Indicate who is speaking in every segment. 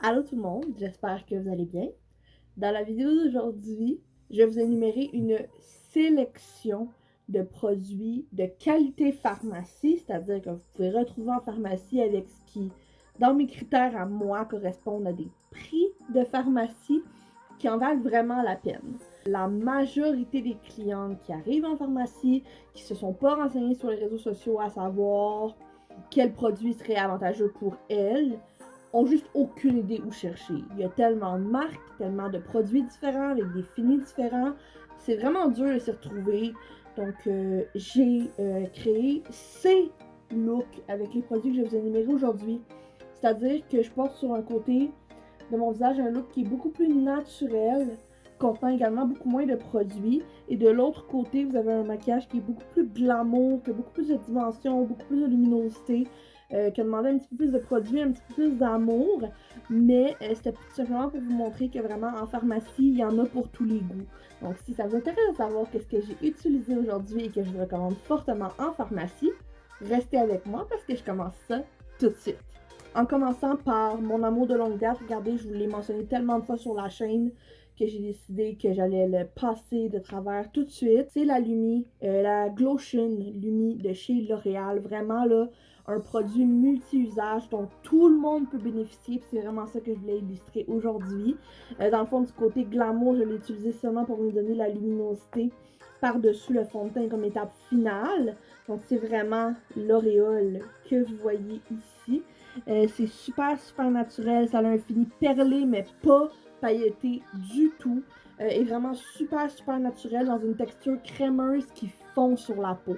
Speaker 1: Allô tout le monde, j'espère que vous allez bien. Dans la vidéo d'aujourd'hui, je vais vous énumérer une sélection de produits de qualité pharmacie, c'est-à-dire que vous pouvez retrouver en pharmacie avec ce qui, dans mes critères à moi, correspondent à des prix de pharmacie qui en valent vraiment la peine. La majorité des clientes qui arrivent en pharmacie, qui se sont pas renseignés sur les réseaux sociaux à savoir quel produit serait avantageux pour elles, ont juste aucune idée où chercher. Il y a tellement de marques, tellement de produits différents, avec des finis différents. C'est vraiment dur de s'y retrouver. Donc, j'ai créé ces looks avec les produits que je vais vous énumérer aujourd'hui. C'est-à-dire que je porte sur un côté de mon visage un look qui est beaucoup plus naturel, contenant également beaucoup moins de produits. Et de l'autre côté, vous avez un maquillage qui est beaucoup plus glamour, qui a beaucoup plus de dimension, beaucoup plus de luminosité, qui a demandé un petit peu plus de produits, un petit peu plus d'amour. Mais c'était tout simplement pour vous montrer que vraiment en pharmacie, il y en a pour tous les goûts. Donc si ça vous intéresse de savoir qu'est-ce que j'ai utilisé aujourd'hui et que je vous recommande fortement en pharmacie, restez avec moi parce que je commence ça tout de suite. En commençant par mon amour de longue date, regardez, je vous l'ai mentionné tellement de fois sur la chaîne que j'ai décidé que j'allais le passer de travers tout de suite. C'est la Lumi, la Glotion Lumi de chez L'Oréal. Vraiment là, un produit multi-usage dont tout le monde peut bénéficier. C'est vraiment ça que je voulais illustrer aujourd'hui. Dans le fond, du côté glamour, je l'ai utilisé seulement pour nous donner la luminosité par-dessus le fond de teint comme étape finale. Donc c'est vraiment l'auréole que vous voyez ici. C'est super, super naturel. Ça a un fini perlé, mais pas pailleté du tout. Et vraiment super, super naturel dans une texture crémeuse qui fond sur la peau.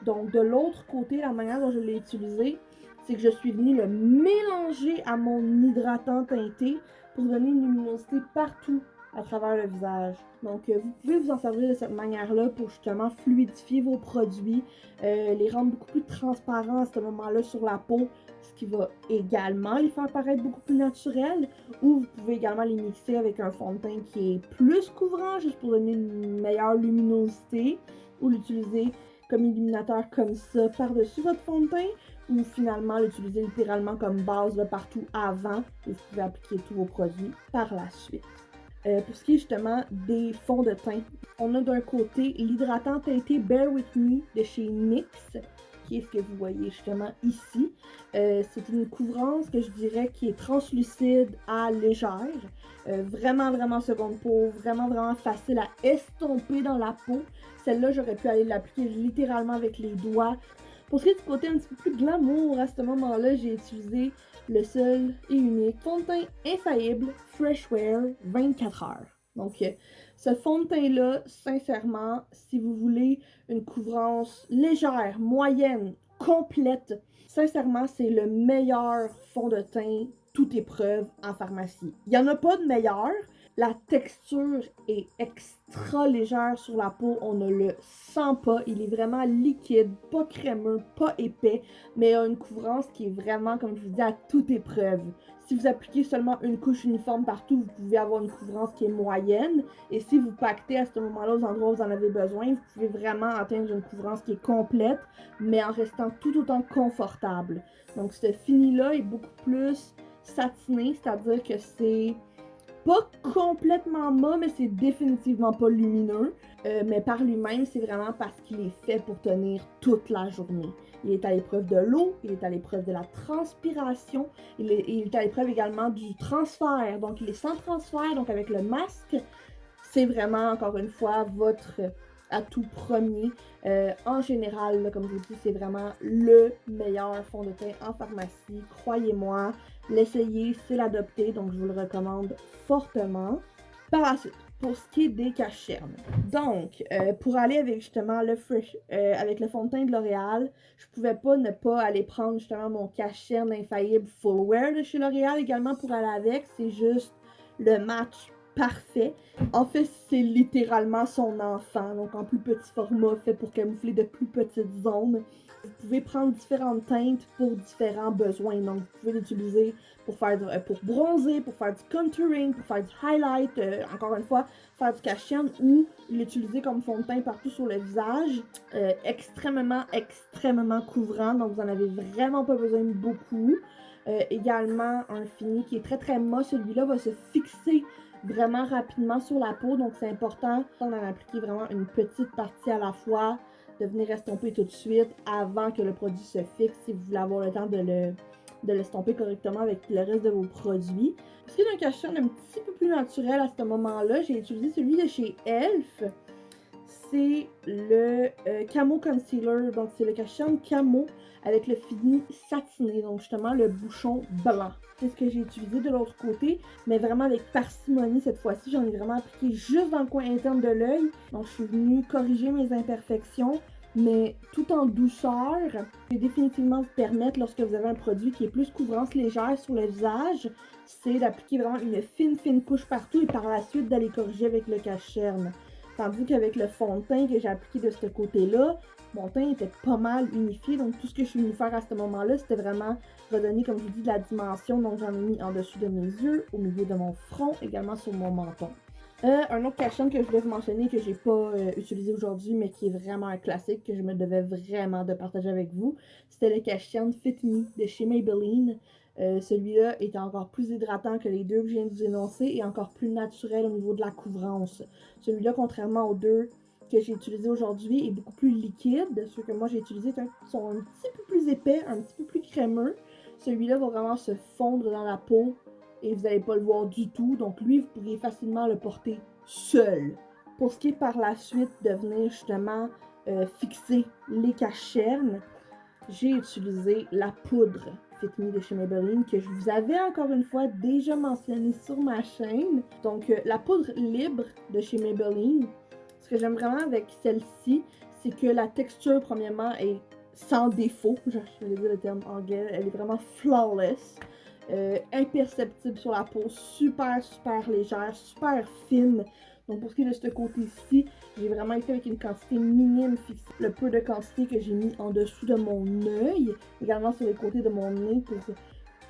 Speaker 1: Donc, de l'autre côté, la manière dont je l'ai utilisé, c'est que je suis venue le mélanger à mon hydratant teinté pour donner une luminosité partout à travers le visage. Donc, vous pouvez vous en servir de cette manière-là pour justement fluidifier vos produits, les rendre beaucoup plus transparents à ce moment-là sur la peau, ce qui va également les faire paraître beaucoup plus naturels. Ou vous pouvez également les mixer avec un fond de teint qui est plus couvrant, juste pour donner une meilleure luminosité, ou l'utiliser comme illuminateur comme ça par-dessus votre fond de teint, ou finalement l'utiliser littéralement comme base là, partout avant, et vous pouvez appliquer tous vos produits par la suite. Pour ce qui est justement des fonds de teint, on a d'un côté l'hydratant teinté Bear With Me de chez NYX, qui est ce que vous voyez justement ici. C'est une couvrance que je dirais qui est translucide à légère, vraiment vraiment seconde peau, vraiment vraiment facile à estomper dans la peau. Celle-là, j'aurais pu aller l'appliquer littéralement avec les doigts. Pour ce qui est du côté un petit peu plus glamour, à ce moment-là, j'ai utilisé le seul et unique fond de teint infaillible Freshwear 24 heures. Donc, ce fond de teint-là, sincèrement, si vous voulez une couvrance légère, moyenne, complète, sincèrement, c'est le meilleur fond de teint toute épreuve en pharmacie. Il n'y en a pas de meilleur. La texture est extra légère sur la peau, on ne le sent pas, il est vraiment liquide, pas crémeux, pas épais, mais a une couvrance qui est vraiment, comme je vous dis, à toute épreuve. Si vous appliquez seulement une couche uniforme partout, vous pouvez avoir une couvrance qui est moyenne, et si vous pactez à ce moment-là aux endroits où vous en avez besoin, vous pouvez vraiment atteindre une couvrance qui est complète, mais en restant tout autant confortable. Donc ce fini-là est beaucoup plus satiné, c'est-à-dire que c'est pas complètement mat, mais c'est définitivement pas lumineux. Mais par lui-même, c'est vraiment parce qu'il est fait pour tenir toute la journée. Il est à l'épreuve de l'eau, il est à l'épreuve de la transpiration, il est à l'épreuve également du transfert. Donc, il est sans transfert, donc avec le masque, c'est vraiment, encore une fois, votre atout premier. En général, là, comme je vous dis, c'est vraiment le meilleur fond de teint en pharmacie. Croyez-moi, l'essayer, c'est l'adopter, donc je vous le recommande fortement. Par la suite, pour ce qui est des cachernes. Donc, pour aller avec justement avec le fond de teint de L'Oréal, je pouvais pas ne pas aller prendre justement mon cacherne infaillible Full Wear de chez L'Oréal également pour aller avec. C'est juste le match parfait. En fait, c'est littéralement son enfant, donc en plus petit format, fait pour camoufler de plus petites zones. Vous pouvez prendre différentes teintes pour différents besoins. Donc, vous pouvez l'utiliser pour bronzer, pour faire du contouring, pour faire du highlight, encore une fois, faire du cache-cerne ou l'utiliser comme fond de teint partout sur le visage. Extrêmement, extrêmement couvrant, donc vous en avez vraiment pas besoin de beaucoup. Également, un fini qui est très très mat. Celui-là va se fixer vraiment rapidement sur la peau. Donc, c'est important d'en appliquer vraiment une petite partie à la fois, de venir estomper tout de suite avant que le produit se fixe si vous voulez avoir le temps de l'estomper correctement avec le reste de vos produits. Pour ce qui est d'un cache-cerne un petit peu plus naturel à ce moment-là, j'ai utilisé celui de chez Elf. C'est le Camo Concealer. Donc, c'est le cache-cerne camo avec le fini satiné. Donc, justement, le bouchon blanc. C'est ce que j'ai utilisé de l'autre côté, mais vraiment avec parcimonie cette fois-ci. J'en ai vraiment appliqué juste dans le coin interne de l'œil. Donc, je suis venue corriger mes imperfections, mais tout en douceur. Je vais définitivement vous permettre, lorsque vous avez un produit qui est plus couvrance légère sur le visage, c'est d'appliquer vraiment une fine couche partout et par la suite d'aller corriger avec le cache-cerne. Tandis qu'avec le fond de teint que j'ai appliqué de ce côté-là, mon teint était pas mal unifié. Donc, tout ce que je suis venue faire à ce moment-là, c'était vraiment redonner, comme je vous dis, de la dimension. Donc, j'en ai mis en dessus de mes yeux, au milieu de mon front, également sur mon menton. Un autre cache-cerne que je voulais vous mentionner, que j'ai pas utilisé aujourd'hui, mais qui est vraiment un classique, que je me devais vraiment de partager avec vous, c'était le cache-cerne Fit Me de chez Maybelline. Celui-là est encore plus hydratant que les deux que je viens de vous énoncer et encore plus naturel au niveau de la couvrance. Celui-là, contrairement aux deux que j'ai utilisés aujourd'hui, est beaucoup plus liquide. Ceux que moi j'ai utilisés sont un petit peu plus épais, un petit peu plus crémeux. Celui-là va vraiment se fondre dans la peau et vous n'allez pas le voir du tout. Donc lui, vous pourriez facilement le porter seul. Pour ce qui est par la suite de venir justement fixer les cache-cernes, j'ai utilisé la poudre Fit Me de chez Maybelline que je vous avais encore une fois déjà mentionné sur ma chaîne. Donc la poudre libre de chez Maybelline, ce que j'aime vraiment avec celle-ci, c'est que la texture premièrement est sans défaut, je vais dire le terme anglais, elle est vraiment flawless, imperceptible sur la peau, super légère, super fine. Donc pour ce qui est de ce côté-ci, j'ai vraiment été avec une quantité minime fixée. Le peu de quantité que j'ai mis en dessous de mon œil, également sur les côtés de mon nez pour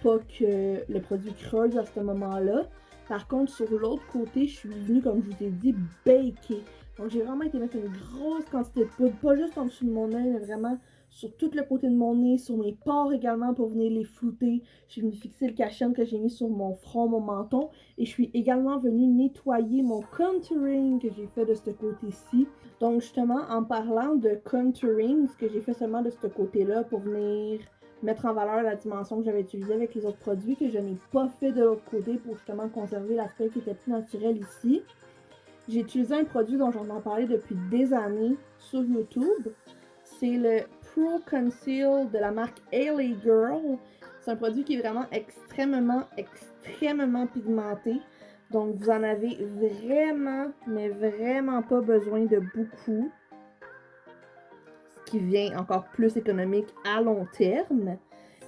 Speaker 1: pas que le produit creuse à ce moment-là. Par contre, sur l'autre côté, je suis venue, comme je vous ai dit, baker. Donc j'ai vraiment été mettre une grosse quantité de poudre, pas juste en dessous de mon œil, mais vraiment sur tout le côté de mon nez, sur mes pores également pour venir les flouter. Je suis venue fixer le cache-cerne que j'ai mis sur mon front, mon menton. Et je suis également venue nettoyer mon contouring que j'ai fait de ce côté-ci. Donc justement, en parlant de contouring, ce que j'ai fait seulement de ce côté-là pour venir mettre en valeur la dimension que j'avais utilisée avec les autres produits, que je n'ai pas fait de l'autre côté pour justement conserver l'aspect qui était plus naturel ici. J'ai utilisé un produit dont j'en ai parlé depuis des années sur YouTube. C'est le Pro Conceal de la marque LA Girl. C'est un produit qui est vraiment extrêmement pigmenté. Donc vous en avez vraiment, mais vraiment pas besoin de beaucoup. Ce qui vient encore plus économique à long terme.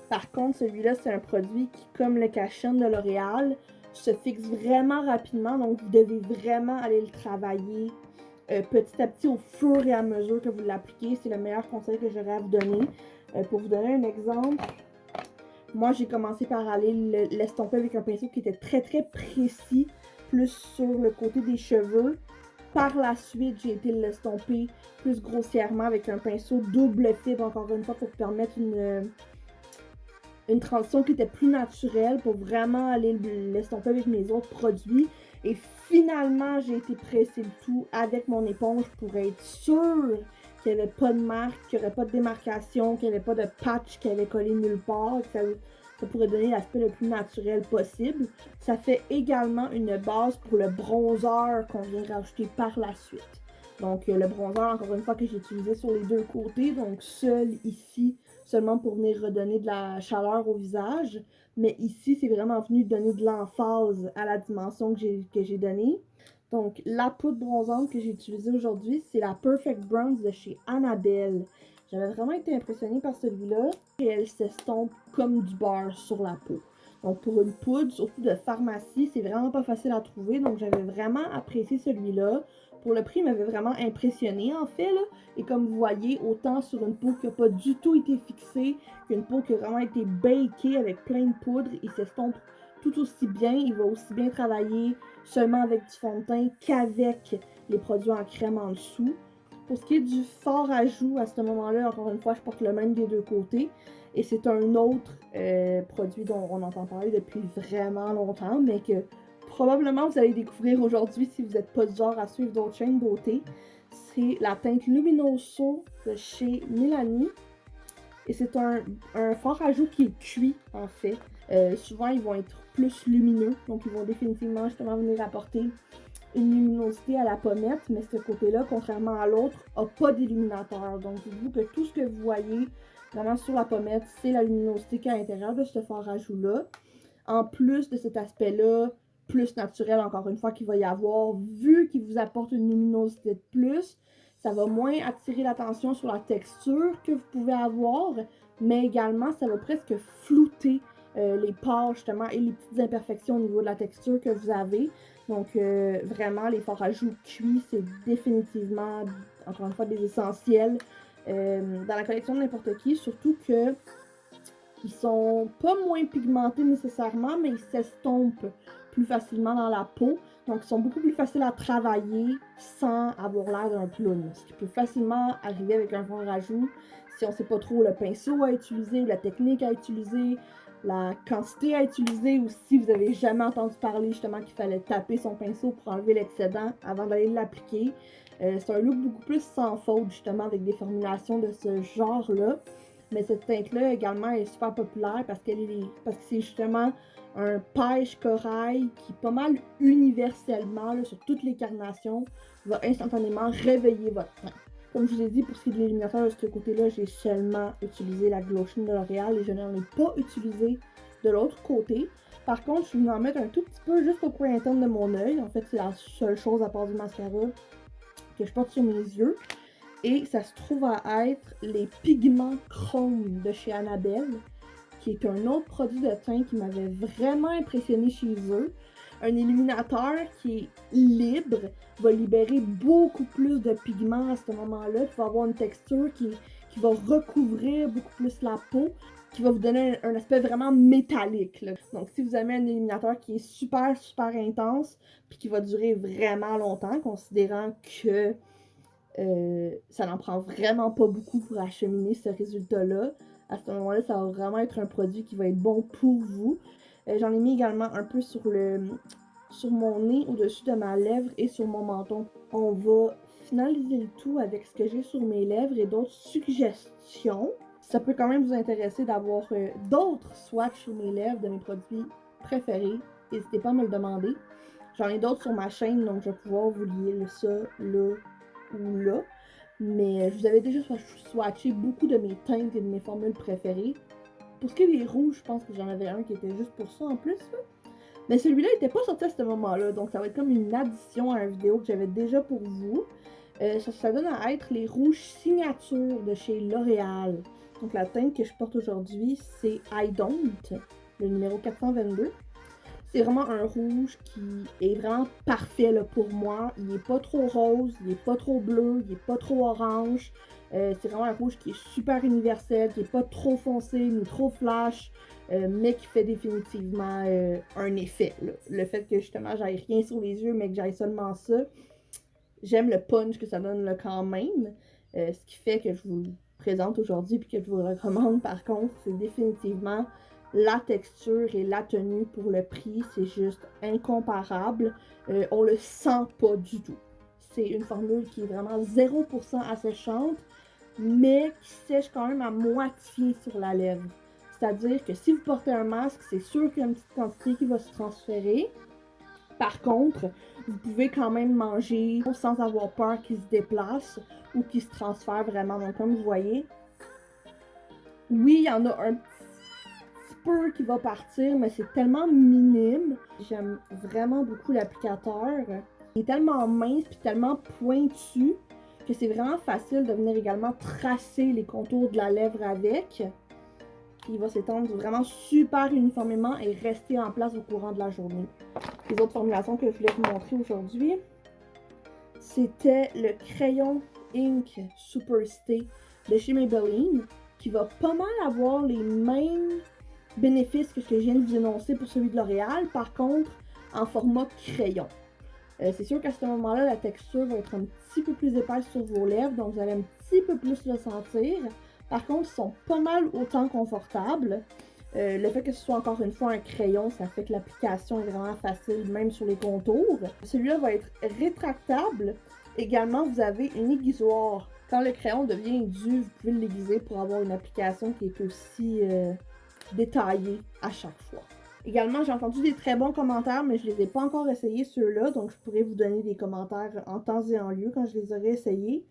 Speaker 1: Par contre, celui-là, c'est un produit qui, comme le cache-cerne de L'Oréal, se fixe vraiment rapidement. Donc, vous devez vraiment aller le travailler petit à petit au fur et à mesure que vous l'appliquez. C'est le meilleur conseil que j'aurais à vous donner. Pour vous donner un exemple, moi, j'ai commencé par aller l'estomper avec un pinceau qui était très précis, plus sur le côté des cheveux. Par la suite, j'ai été l'estomper plus grossièrement avec un pinceau double fibre, encore une fois, pour permettre une transition qui était plus naturelle pour vraiment aller l'estomper avec mes autres produits. Et finalement, j'ai été presser le tout avec mon éponge pour être sûre qu'il n'y avait pas de marque, qu'il n'y aurait pas de démarcation, qu'il n'y avait pas de patch qui avait collé nulle part, que ça pourrait donner l'aspect le plus naturel possible. Ça fait également une base pour le bronzer qu'on vient rajouter par la suite. Donc le bronzer, encore une fois, que j'ai utilisé sur les deux côtés, donc seul ici, seulement pour venir redonner de la chaleur au visage. Mais ici, c'est vraiment venu donner de l'emphase à la dimension que j'ai donnée. Donc, la poudre bronzante que j'ai utilisée aujourd'hui, c'est la Perfect Bronze de chez Annabelle. J'avais vraiment été impressionnée par celui-là. Et elle s'estompe comme du beurre sur la peau. Donc, pour une poudre, surtout de pharmacie, c'est vraiment pas facile à trouver. Donc, j'avais vraiment apprécié celui-là. Pour le prix, il m'avait vraiment impressionné en fait, là. Et comme vous voyez, autant sur une peau qui n'a pas du tout été fixée, qu'une peau qui a vraiment été bakée avec plein de poudre, il s'estompe tout aussi bien. Il va aussi bien travailler seulement avec du fond de teint qu'avec les produits en crème en dessous. Pour ce qui est du fard à joues, à ce moment-là, encore une fois, je porte le même des deux côtés. Et c'est un autre produit dont on entend parler depuis vraiment longtemps, mais que probablement vous allez découvrir aujourd'hui si vous n'êtes pas du genre à suivre d'autres chaînes beauté. C'est la teinte Luminoso de chez Milani. Et c'est un fard à joues qui est cuit, en fait. Souvent, ils vont être plus lumineux, donc ils vont définitivement justement venir apporter une luminosité à la pommette, mais ce côté-là, contrairement à l'autre, n'a pas d'illuminateur. Donc, dites-vous que tout ce que vous voyez vraiment sur la pommette, c'est la luminosité qui est à l'intérieur de ce fard à joues-là. En plus de cet aspect-là, plus naturel, encore une fois, qu'il va y avoir, vu qu'il vous apporte une luminosité de plus, ça va moins attirer l'attention sur la texture que vous pouvez avoir, mais également, ça va presque flouter les pores, justement, et les petites imperfections au niveau de la texture que vous avez. Donc, vraiment, les fards à joues cuits, c'est définitivement, encore une fois, des essentiels dans la collection de n'importe qui, surtout que ils sont pas moins pigmentés nécessairement, mais ils s'estompent plus facilement dans la peau. Donc, ils sont beaucoup plus faciles à travailler sans avoir l'air d'un clown. Ce qui peut facilement arriver avec un fard à joues si on ne sait pas trop le pinceau à utiliser ou la technique à utiliser, la quantité à utiliser, ou si vous n'avez jamais entendu parler justement qu'il fallait taper son pinceau pour enlever l'excédent avant d'aller l'appliquer. C'est un look beaucoup plus sans faute justement avec des formulations de ce genre-là. Mais cette teinte-là également est super populaire parce que c'est justement un pêche corail qui pas mal universellement là, sur toutes les carnations va instantanément réveiller votre teint. Comme je vous ai dit, pour ce qui est de l'illuminateur de ce côté-là, j'ai seulement utilisé la Glow Sheen de L'Oréal et je n'en ai pas utilisé de l'autre côté. Par contre, je vais en mettre un tout petit peu juste au coin interne de mon œil. En fait, c'est la seule chose à part du mascara que je porte sur mes yeux. Et ça se trouve à être les pigments chrome de chez Annabelle, qui est un autre produit de teint qui m'avait vraiment impressionné chez eux. Un illuminateur qui est libre, va libérer beaucoup plus de pigments à ce moment-là, qui va avoir une texture qui va recouvrir beaucoup plus la peau, qui va vous donner un aspect vraiment métallique, là. Donc si vous avez un illuminateur qui est super super intense, puis qui va durer vraiment longtemps, considérant que ça n'en prend vraiment pas beaucoup pour acheminer ce résultat-là. À ce moment-là, ça va vraiment être un produit qui va être bon pour vous. J'en ai mis également un peu sur mon nez, au-dessus de ma lèvre et sur mon menton. On va finaliser le tout avec ce que j'ai sur mes lèvres et d'autres suggestions. Ça peut quand même vous intéresser d'avoir d'autres swatchs sur mes lèvres de mes produits préférés. N'hésitez pas à me le demander. J'en ai d'autres sur ma chaîne, donc je vais pouvoir vous lier ça là ou là, mais je vous avais déjà swatché beaucoup de mes teintes et de mes formules préférées. Pour ce qui est des rouges, je pense que j'en avais un qui était juste pour ça en plus, là. Mais celui-là n'était pas sorti à ce moment-là, donc ça va être comme une addition à une vidéo que j'avais déjà pour vous. Ça donne à être les rouges signature de chez L'Oréal. Donc la teinte que je porte aujourd'hui, c'est I Don't, le numéro 422. C'est vraiment un rouge qui est vraiment parfait là, pour moi. Il n'est pas trop rose, il n'est pas trop bleu, il n'est pas trop orange. C'est vraiment un rouge qui est super universel, qui n'est pas trop foncé ni trop flash, mais qui fait définitivement un effet, là. Le fait que justement j'aille rien sur les yeux, mais que j'aille seulement ça, j'aime le punch que ça donne là, quand même. Ce qui fait que je vous le présente aujourd'hui et que je vous le recommande par contre, c'est définitivement la texture et la tenue pour le prix, c'est juste incomparable. On le sent pas du tout. C'est une formule qui est vraiment 0% asséchante, mais qui sèche quand même à moitié sur la lèvre. C'est-à-dire que si vous portez un masque, c'est sûr qu'il y a une petite quantité qui va se transférer. Par contre, vous pouvez quand même manger sans avoir peur qu'il se déplace ou qu'il se transfère vraiment. Donc comme vous voyez, oui, il y en a un peu qui va partir, mais c'est tellement minime. J'aime vraiment beaucoup l'applicateur. Il est tellement mince et tellement pointu que c'est vraiment facile de venir également tracer les contours de la lèvre avec. Il va s'étendre vraiment super uniformément et rester en place au courant de la journée. Les autres formulations que je voulais vous montrer aujourd'hui, c'était le crayon Ink Super Stay de chez Maybelline, qui va pas mal avoir les mêmes bénéfices que ce que je viens de vous énoncer pour celui de L'Oréal, par contre en format crayon. C'est sûr qu'à ce moment-là, la texture va être un petit peu plus épaisse sur vos lèvres, donc vous allez un petit peu plus le sentir. Par contre, ils sont pas mal autant confortables. Le fait que ce soit encore une fois un crayon, ça fait que l'application est vraiment facile, même sur les contours. Celui-là va être rétractable. Également, vous avez une aiguisoire. Quand le crayon devient dur, vous pouvez l'aiguiser pour avoir une application qui est aussi détaillée à chaque fois. Également, j'ai entendu des très bons commentaires, mais je ne les ai pas encore essayés ceux-là, donc je pourrais vous donner des commentaires en temps et en lieu quand je les aurai essayés.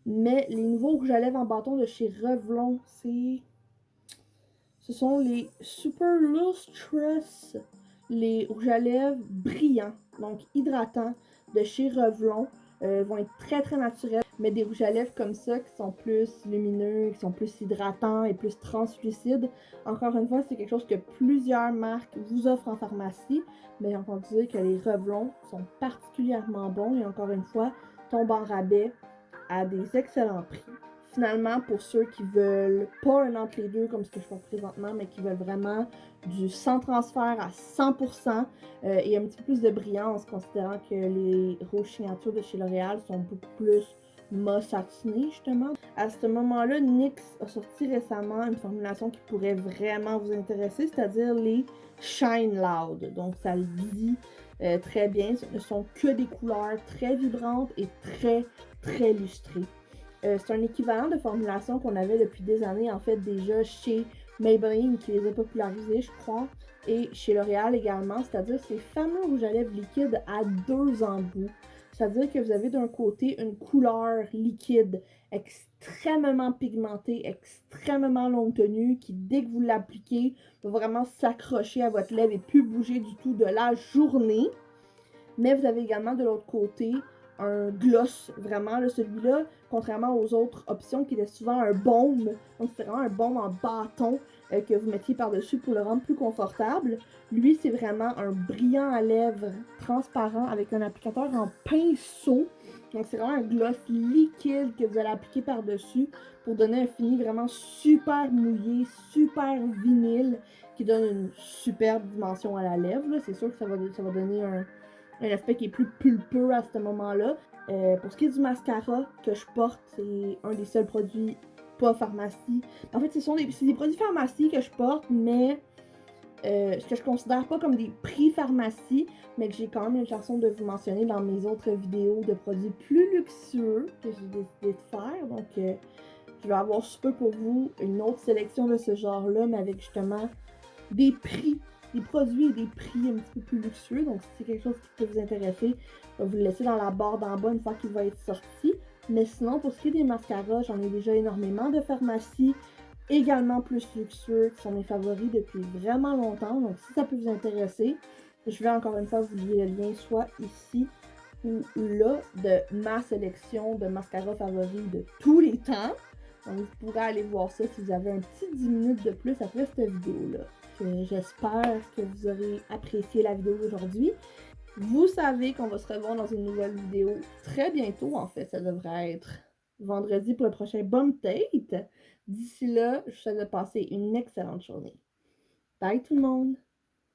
Speaker 1: Mais les nouveaux rouges à lèvres en bâton de chez Revlon, ce sont les Super Lustrous, les rouges à lèvres brillants, donc hydratants, de chez Revlon. Vont être très très naturels, mais des rouges à lèvres comme ça qui sont plus lumineux, qui sont plus hydratants et plus translucides. Encore une fois, c'est quelque chose que plusieurs marques vous offrent en pharmacie, mais j'ai entendu dire que les Revlon sont particulièrement bons et encore une fois, tombent en rabais à des excellents prix. Finalement, pour ceux qui veulent pas un entre les deux comme ce que je fais présentement, mais qui veulent vraiment du sans transfert à 100% et un petit peu plus de brillance, considérant que les rouges signatures de chez L'Oréal sont beaucoup plus mauve satinée, justement. À ce moment-là, NYX a sorti récemment une formulation qui pourrait vraiment vous intéresser, c'est-à-dire les Shine Loud. Donc, ça le dit très bien. Ce ne sont que des couleurs très vibrantes et très, très lustrées. C'est un équivalent de formulation qu'on avait depuis des années, en fait, déjà chez Maybelline, qui les a popularisés, je crois, et chez L'Oréal également, c'est-à-dire ces fameux rouges à lèvres liquides à 2 embouts. C'est-à-dire que vous avez d'un côté une couleur liquide extrêmement pigmentée, extrêmement longue tenue, qui, dès que vous l'appliquez, va vraiment s'accrocher à votre lèvre et plus bouger du tout de la journée. Mais vous avez également de l'autre côté un gloss, vraiment, là, celui-là, contrairement aux autres options qui étaient souvent un baume, donc c'est vraiment un baume en bâton que vous mettiez par-dessus pour le rendre plus confortable. Lui, c'est vraiment un brillant à lèvres transparent avec un applicateur en pinceau. Donc c'est vraiment un gloss liquide que vous allez appliquer par-dessus pour donner un fini vraiment super mouillé, super vinyle, qui donne une superbe dimension à la lèvre. C'est sûr que ça va donner un aspect qui est plus pulpeux à ce moment-là. Pour ce qui est du mascara que je porte, c'est un des seuls produits pas pharmacie. En fait, c'est des produits pharmacie que je porte, mais ce que je considère pas comme des prix pharmacie, mais que j'ai quand même l'intention de vous mentionner dans mes autres vidéos de produits plus luxueux que j'ai décidé de faire. Donc, je vais avoir sous peu pour vous une autre sélection de ce genre-là, mais avec justement des prix, des produits et des prix un petit peu plus luxueux. Donc, si c'est quelque chose qui peut vous intéresser, je vais vous le laisser dans la barre d'en bas une fois qu'il va être sorti. Mais sinon, pour ce qui est des mascaras, j'en ai déjà énormément de pharmacie, également plus luxueux, qui sont mes favoris depuis vraiment longtemps. Donc, si ça peut vous intéresser, je vais encore une fois vous lier le lien soit ici ou là de ma sélection de mascaras favoris de tous les temps. Donc, vous pourrez aller voir ça si vous avez un petit 10 minutes de plus après cette vidéo-là. J'espère que vous aurez apprécié la vidéo d'aujourd'hui. Vous savez qu'on va se revoir dans une nouvelle vidéo très bientôt. En fait, ça devrait être vendredi pour le prochain Bump Date. D'ici là, je vous souhaite de passer une excellente journée. Bye tout le monde!